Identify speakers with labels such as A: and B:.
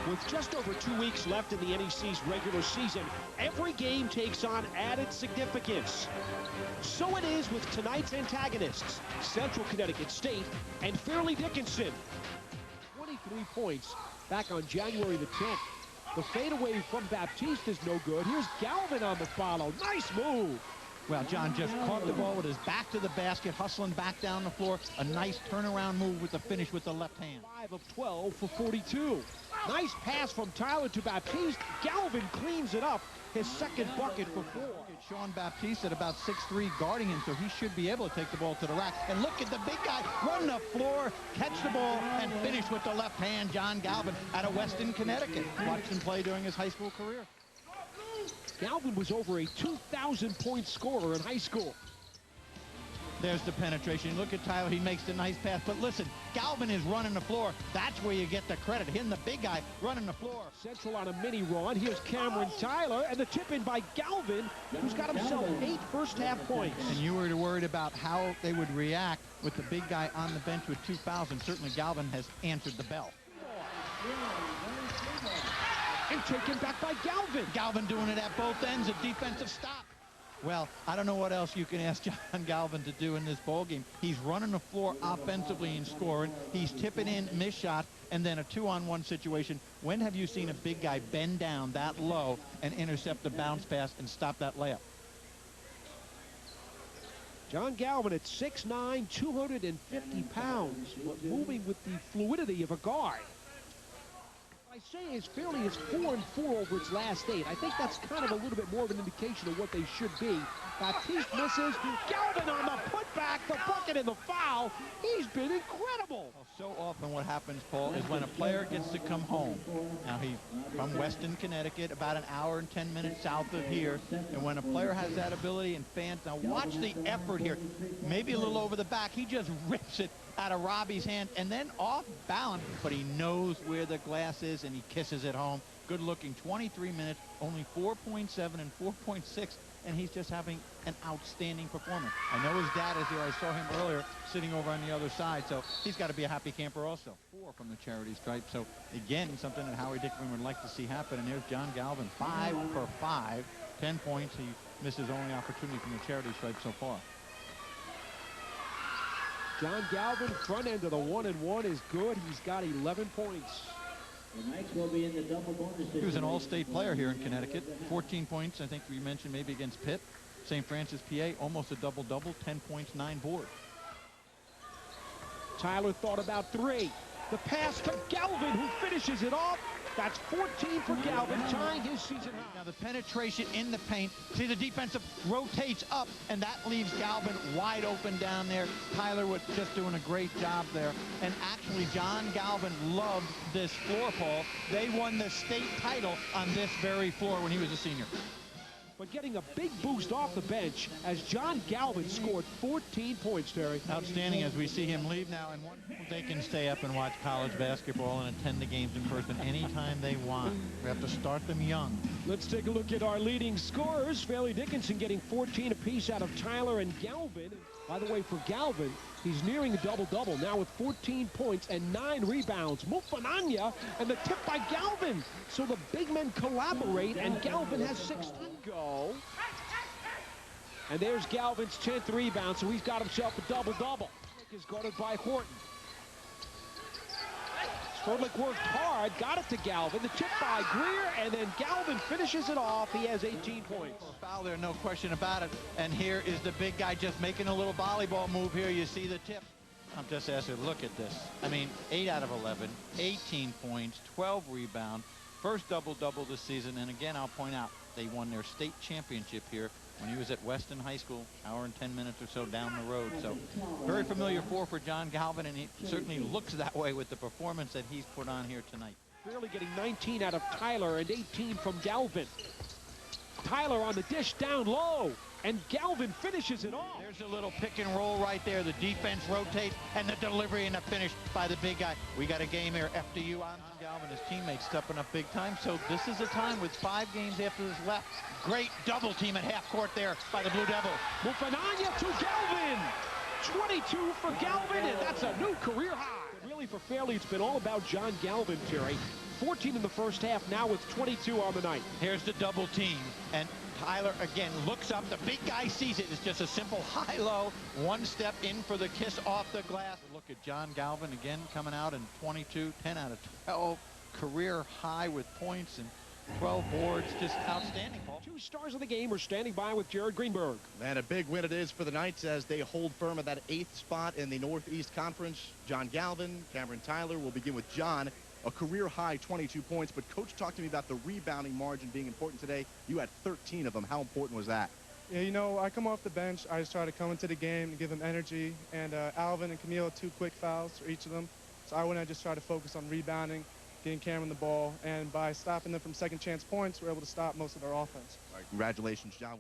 A: With just over 2 weeks left in the NEC's regular season, every game takes on added significance. So it is with tonight's antagonists, Central Connecticut State and Fairleigh Dickinson. 23 points back on January the 10th. The fadeaway from Baptiste is no good. Here's Galvin on the follow. Nice move.
B: Well, John just caught the ball with his back to the basket, hustling back down the floor. A nice turnaround move with the finish with the left hand.
A: 5 of 12 for 42. Nice pass from Tyler to Baptiste. Galvin cleans it up. His second bucket for 4.
B: Sean Baptiste at about 6'3", guarding him, so he should be able to take the ball to the rack. And look at the big guy run the floor, catch the ball, and finish with the left hand. John Galvin out of Weston, Connecticut. Watched him play during his high school career.
A: Galvin was over a 2,000-point scorer in high school.
B: There's the penetration. Look at Tyler. He makes the nice pass. But listen, Galvin is running the floor. That's where you get the credit. Him, the big guy, running the floor.
A: Central on a mini run. Here's Cameron Tyler, and the tip in by Galvin, who's got himself 8 first-half points.
B: And you were worried about how they would react with the big guy on the bench with 2 fouls, and certainly Galvin has answered the bell.
A: And taken back by Galvin.
B: Galvin doing it at both ends, a defensive stop. Well, I don't know what else you can ask John Galvin to do in this ballgame. He's running the floor offensively and scoring. He's tipping in missed shots, and then a 2-on-1 situation. When have you seen a big guy bend down that low and intercept the bounce pass and stop that layup?
A: John Galvin at 6'9", 250 pounds, but moving with the fluidity of a guard. I say as Fairleigh is 4-4 over its last 8. I think that's kind of a little bit more of an indication of what they should be. Baptiste misses. Galvin on the putback, the bucket, and the foul. He's been incredible.
B: Well, so often what happens, Paul, is when a player gets to come home. Now, he's from Weston, Connecticut, about an hour and 10 minutes south of here. And when a player has that ability and fans, now watch the effort here. Maybe a little over the back. He just rips it out of Robbie's hand and then off balance, but he knows where the glass is and he kisses it home. Good looking. 23 minutes, only 4.7 and 4.6, and he's just having an outstanding performance. I know his dad is here. I saw him earlier sitting over on the other side, so he's got to be a happy camper also. 4 from the charity stripe, so again, something that Howie Dickerman would like to see happen. And there's John Galvin, 5 for 5, 10 points. He missed his only opportunity from the charity stripe so far.
A: John Galvin, front end of the 1-and-1 is good. He's got 11 points.
B: He was an all-state player here in Connecticut. 14 points, I think we mentioned, maybe against Pitt. St. Francis, PA, almost a double-double, 10 points, 9 boards.
A: Tyler thought about 3. The pass to Galvin, who finishes it off. That's 14 for Galvin, tying his season high.
B: Now the penetration in the paint. See, the defensive rotates up, and that leaves Galvin wide open down there. Tyler was just doing a great job there. And actually, John Galvin loved this floor, Paul. They won the state title on this very floor when he was a senior.
A: But getting a big boost off the bench as John Galvin scored 14 points, Terry.
B: Outstanding as we see him leave now. And they can stay up and watch college basketball and attend the games in person anytime they want. We have to start them young.
A: Let's take a look at our leading scorers. Fairleigh Dickinson getting 14 apiece out of Tyler and Galvin. By the way, for Galvin, he's nearing a double-double now with 14 points and 9 rebounds. Mufananya and the tip by Galvin. So the big men collaborate, and Galvin has 16 go. And there's Galvin's 10th rebound, so he's got himself a double-double. Is guarded by Horton. Furlick worked hard, got it to Galvin. The tip by Greer, and then Galvin finishes it off. He has 18 points.
B: Foul there, no question about it. And here is the big guy just making a little volleyball move here. You see the tip. I'm just asking, look at this. I mean, 8 out of 11, 18 points, 12 rebounds, first double-double this season. And again, I'll point out, they won their state championship here when he was at Weston High School, hour and 10 minutes or so down the road. So very familiar 4 for John Galvin, and he certainly looks that way with the performance that he's put on here tonight.
A: Fairleigh getting 19 out of Tyler and 18 from Galvin. Tyler on the dish down low, and Galvin finishes it off.
B: There's a little pick and roll right there. The defense rotates, and the delivery and the finish by the big guy. We got a game here. FDU on Galvin, his teammates stepping up big time. So this is a time with 5 games after this left. Great double team at half court there by the Blue Devils.
A: Mufananya to Galvin. 22 for Galvin, and that's a new career high. Really, for Fairleigh, it's been all about John Galvin, Terry. 14 in the first half, now with 22 on the night.
B: Here's the double team, and Tyler again looks up. The big guy sees it. It's just a simple high-low, one step in for the kiss off the glass. Look at John Galvin again coming out in 22, 10 out of 12, career high with points and 12 boards. Just outstanding, Paul.
A: 2 stars of the game are standing by with Jared Greenberg.
C: And a big win it is for the Knights as they hold firm at that 8th spot in the Northeast Conference. John Galvin, Cameron Tyler. We'll begin with John. A career high 22 points, but Coach talked to me about the rebounding margin being important today. You had 13 of them. How important was that?
D: Yeah, you know, I come off the bench. I just try to come into the game and give them energy. And Alvin and Camille, 2 quick fouls for each of them. So I went and just try to focus on rebounding, getting Cameron the ball. And by stopping them from second chance points, we're able to stop most of their offense.
C: All right, congratulations, John.